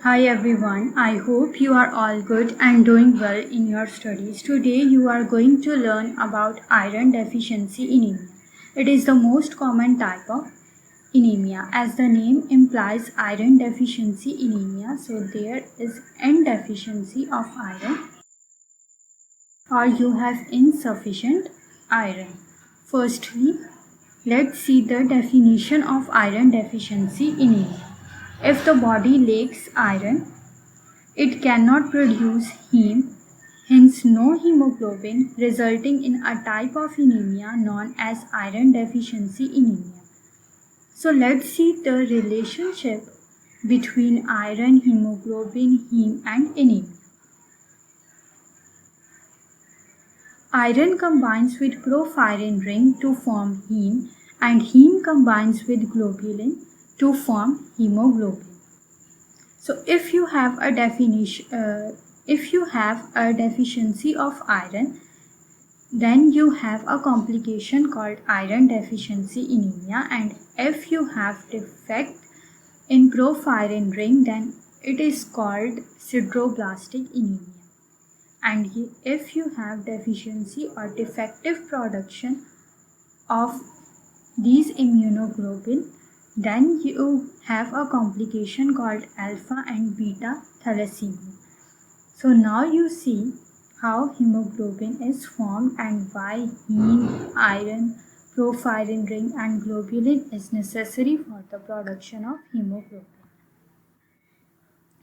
Hi everyone, I hope you are all good and doing well in your studies. Today you are going to learn about iron deficiency anemia. It is the most common type of anemia. As the name implies iron deficiency anemia, so there is an deficiency of iron or you have insufficient iron. Firstly, let's see the definition of iron deficiency anemia. If the body lacks iron, it cannot produce heme, hence no hemoglobin, resulting in a type of anemia known as iron deficiency anemia. So let's see the relationship between iron, hemoglobin, heme and anemia. Iron combines with porphyrin ring to form heme and heme combines with globulin to form hemoglobin. So if you have a deficiency of iron, then you have a complication called iron deficiency anemia, and if you have defect in porphyrin ring, then it is called sideroblastic anemia. And if you have deficiency or defective production of these immunoglobulin, then you have a complication called alpha and beta thalassemia. So now you see how hemoglobin is formed and why heme, iron, porphyrin ring and globulin is necessary for the production of hemoglobin.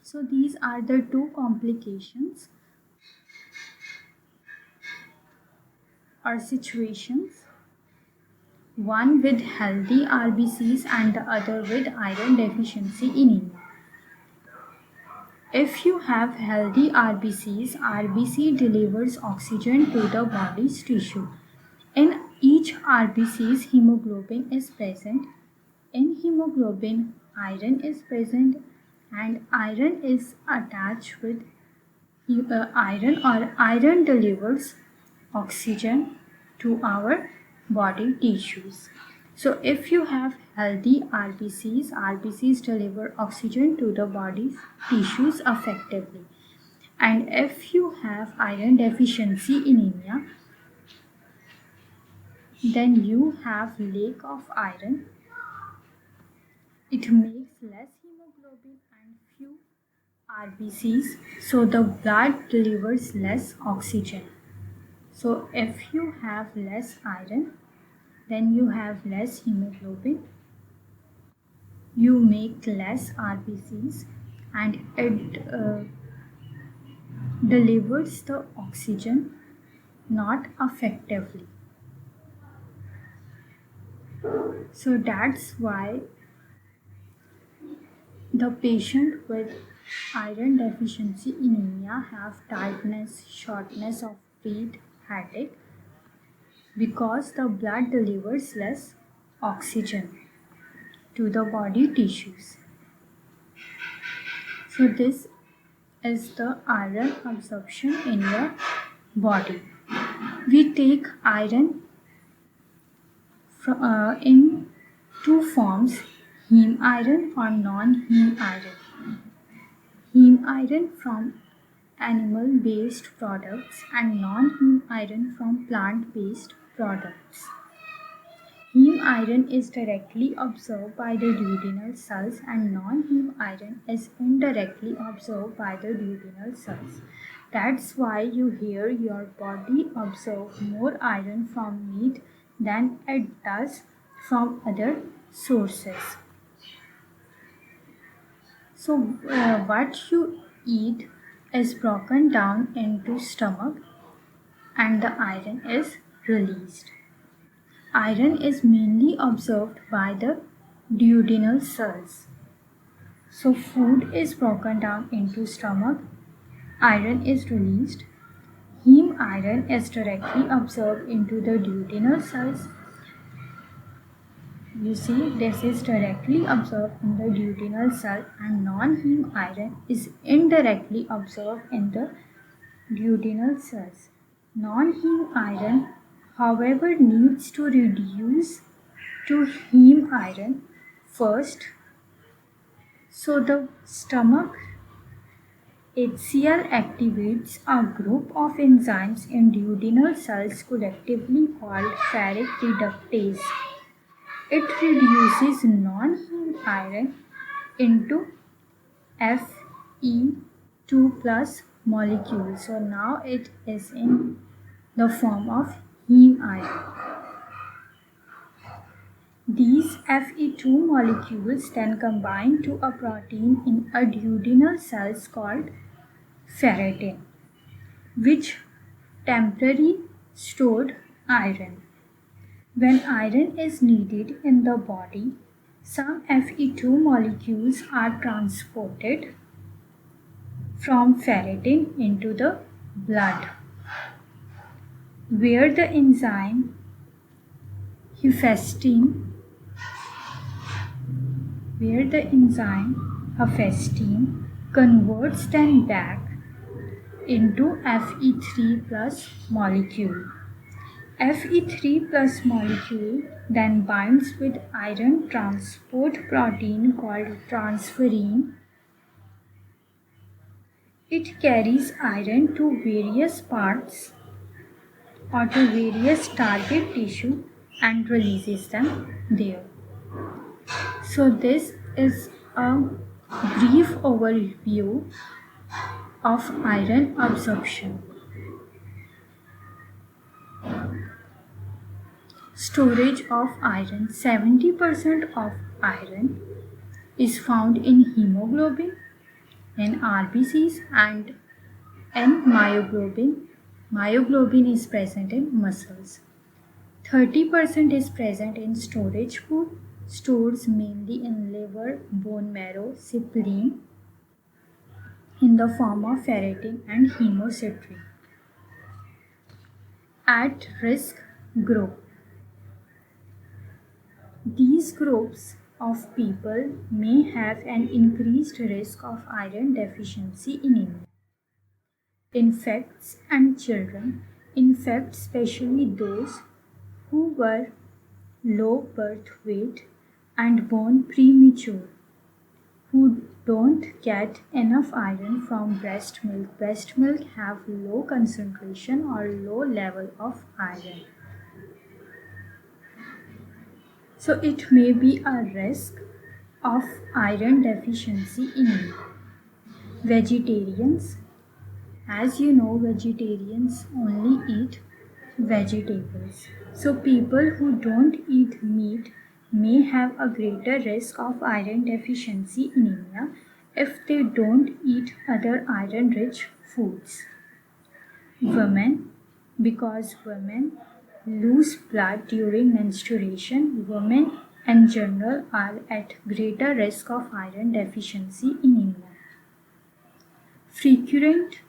So these are the two complications or situations, one with healthy RBCs and the other with iron deficiency anemia. If you have healthy RBCs, RBC delivers oxygen to the body's tissue. In each RBC's hemoglobin is present. In hemoglobin, iron is present and iron is attached with iron, or iron delivers oxygen to our body tissues. So if you have healthy RBCs, RBCs deliver oxygen to the body's tissues effectively. And if you have iron deficiency anemia, then you have lack of iron. It makes less hemoglobin and few RBCs, so the blood delivers less oxygen. So if you have less iron, then you have less hemoglobin, you make less RBCs, and it delivers the oxygen not effectively. So that's why the patient with iron deficiency anemia have tiredness, shortness of breath, headache, because the blood delivers less oxygen to the body tissues. So this is the iron absorption in your body. We take iron in two forms, heme iron or non-heme iron. Heme iron from animal-based products and non-heme iron from plant-based products. Heme iron is directly absorbed by the duodenal cells and non-heme iron is indirectly absorbed by the duodenal cells. That's why you hear your body absorb more iron from meat than it does from other sources. So what you eat is broken down into stomach and the iron is released. Iron is mainly absorbed by the duodenal cells. So food is broken down into stomach, iron is released. Heme iron is directly absorbed into the duodenal cells. You see, this is directly absorbed in the duodenal cell, and non-heme iron is indirectly absorbed in the duodenal cells. Non-heme iron, however, needs to reduce to heme iron first. So the stomach HCl activates a group of enzymes in duodenal cells collectively called ferric reductase. It reduces non-heme iron into Fe2 plus molecule. So now it is in the form of heme iron. These Fe2 molecules then combine to a protein in a duodenal cells called ferritin, which temporarily stored iron. When iron is needed in the body, some Fe2 molecules are transported from ferritin into the blood, where the enzyme hephaestin converts them back into Fe3 plus molecule. Fe3 plus molecule then binds with iron transport protein called transferrin. It carries iron to various parts or to various target tissue and releases them there. So this is a brief overview of iron absorption. Storage of iron. 70% of iron is found in hemoglobin, in RBCs and in myoglobin. Myoglobin is present in muscles. 30% is present in storage food, stores mainly in liver, bone marrow, spleen, in the form of ferritin and hemocysteine. At risk group. These groups of people may have an increased risk of iron deficiency anemia. Infants and children. Infants, especially those who were low birth weight and born premature, who don't get enough iron from breast milk. Breast milk have low concentration or low level of iron. So it may be a risk of iron deficiency anemia. Vegetarians. As you know, vegetarians only eat vegetables. So people who don't eat meat may have a greater risk of iron deficiency anemia if they don't eat other iron-rich foods. Women, because women lose blood during menstruation, women in general are at greater risk of iron deficiency anemia. Frequent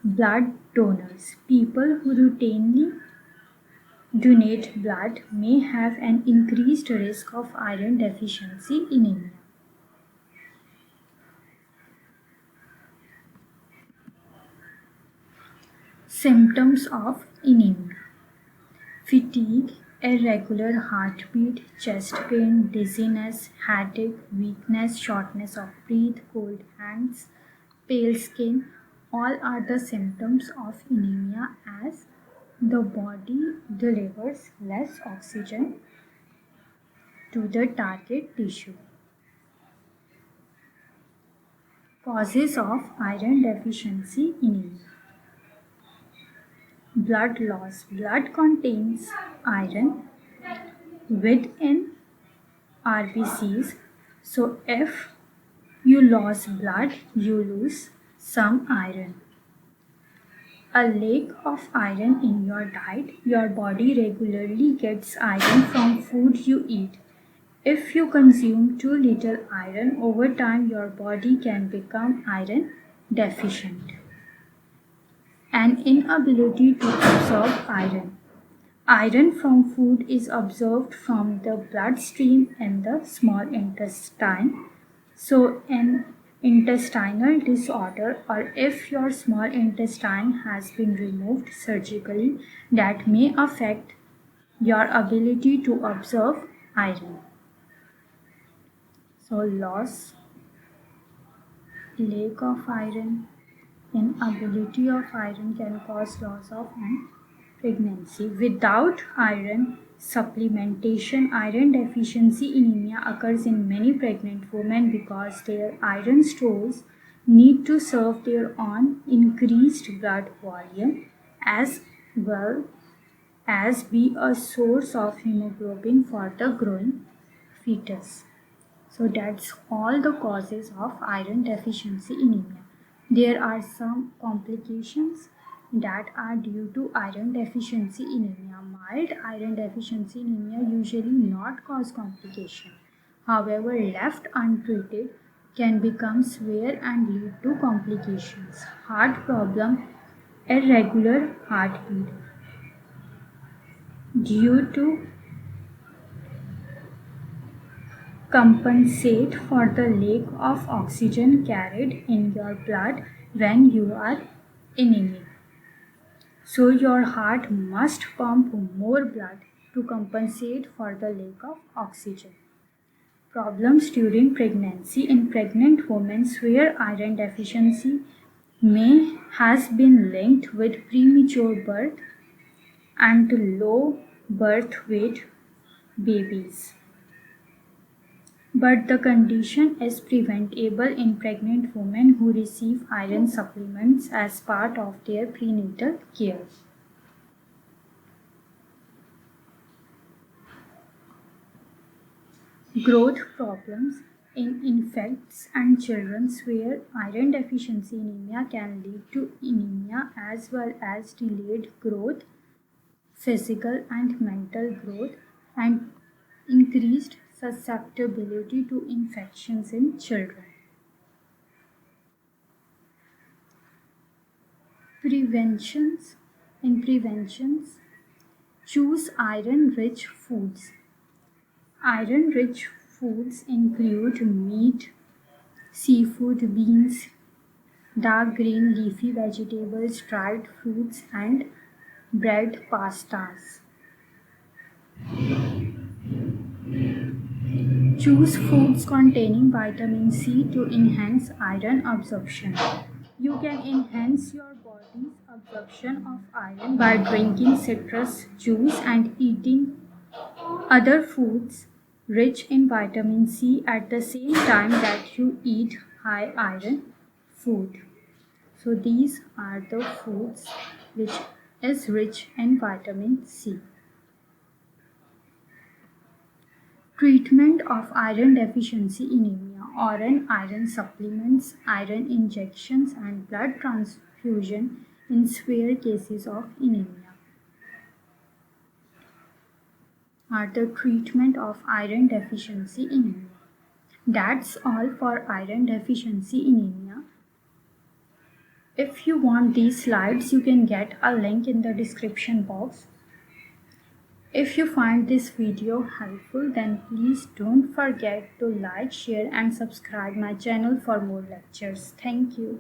blood donors. People who routinely donate blood may have an increased risk of iron deficiency anemia. Symptoms of anemia. Fatigue, irregular heartbeat, chest pain, dizziness, headache, weakness, shortness of breath, cold hands, pale skin, all are the symptoms of anemia as the body delivers less oxygen to the target tissue. Causes of iron deficiency anemia. Blood loss. Blood contains iron within RBCs. So if you lose blood, you lose some iron. A lack of iron in your diet. Your body regularly gets iron from food you eat. If you consume too little iron, over time your body can become iron deficient. An inability to absorb iron. Iron from food is absorbed from the bloodstream in the small intestine. So an intestinal disorder, or if your small intestine has been removed surgically, that may affect your ability to absorb iron. So loss, lack of iron, inability of iron can cause loss of and pregnancy. Without iron supplementation, iron deficiency anemia occurs in many pregnant women because their iron stores need to serve their own increased blood volume as well as be a source of hemoglobin for the growing fetus. So that's all the causes of iron deficiency anemia. There are some complications that are due to iron deficiency anemia. Mild iron deficiency anemia usually not cause complication. However, left untreated can become severe and lead to complications. Heart problem, irregular heartbeat. Due to compensate for the lack of oxygen carried in your blood when you are anemic. So your heart must pump more blood to compensate for the lack of oxygen. Problems during pregnancy. In pregnant women, severe iron deficiency may has been linked with premature birth and to low birth weight babies. But the condition is preventable in pregnant women who receive iron supplements as part of their prenatal care. Growth problems in infants and children where iron deficiency anemia can lead to anemia as well as delayed growth, physical and mental growth, and increased susceptibility to infections in children. Preventions. In preventions, choose iron-rich foods. Iron-rich foods include meat, seafood, beans, dark green leafy vegetables, dried fruits, and bread pastas. Choose foods containing vitamin C to enhance iron absorption. You can enhance your body's absorption of iron by drinking citrus juice and eating other foods rich in vitamin C at the same time that you eat high iron food. So these are the foods which is rich in vitamin C. Treatment of iron deficiency anemia: oral iron supplements, iron injections, and blood transfusion in severe cases of anemia are the treatment of iron deficiency anemia. That's all for iron deficiency anemia. If you want these slides, you can get a link in the description box. If you find this video helpful, then please don't forget to like, share and subscribe my channel for more lectures. Thank you.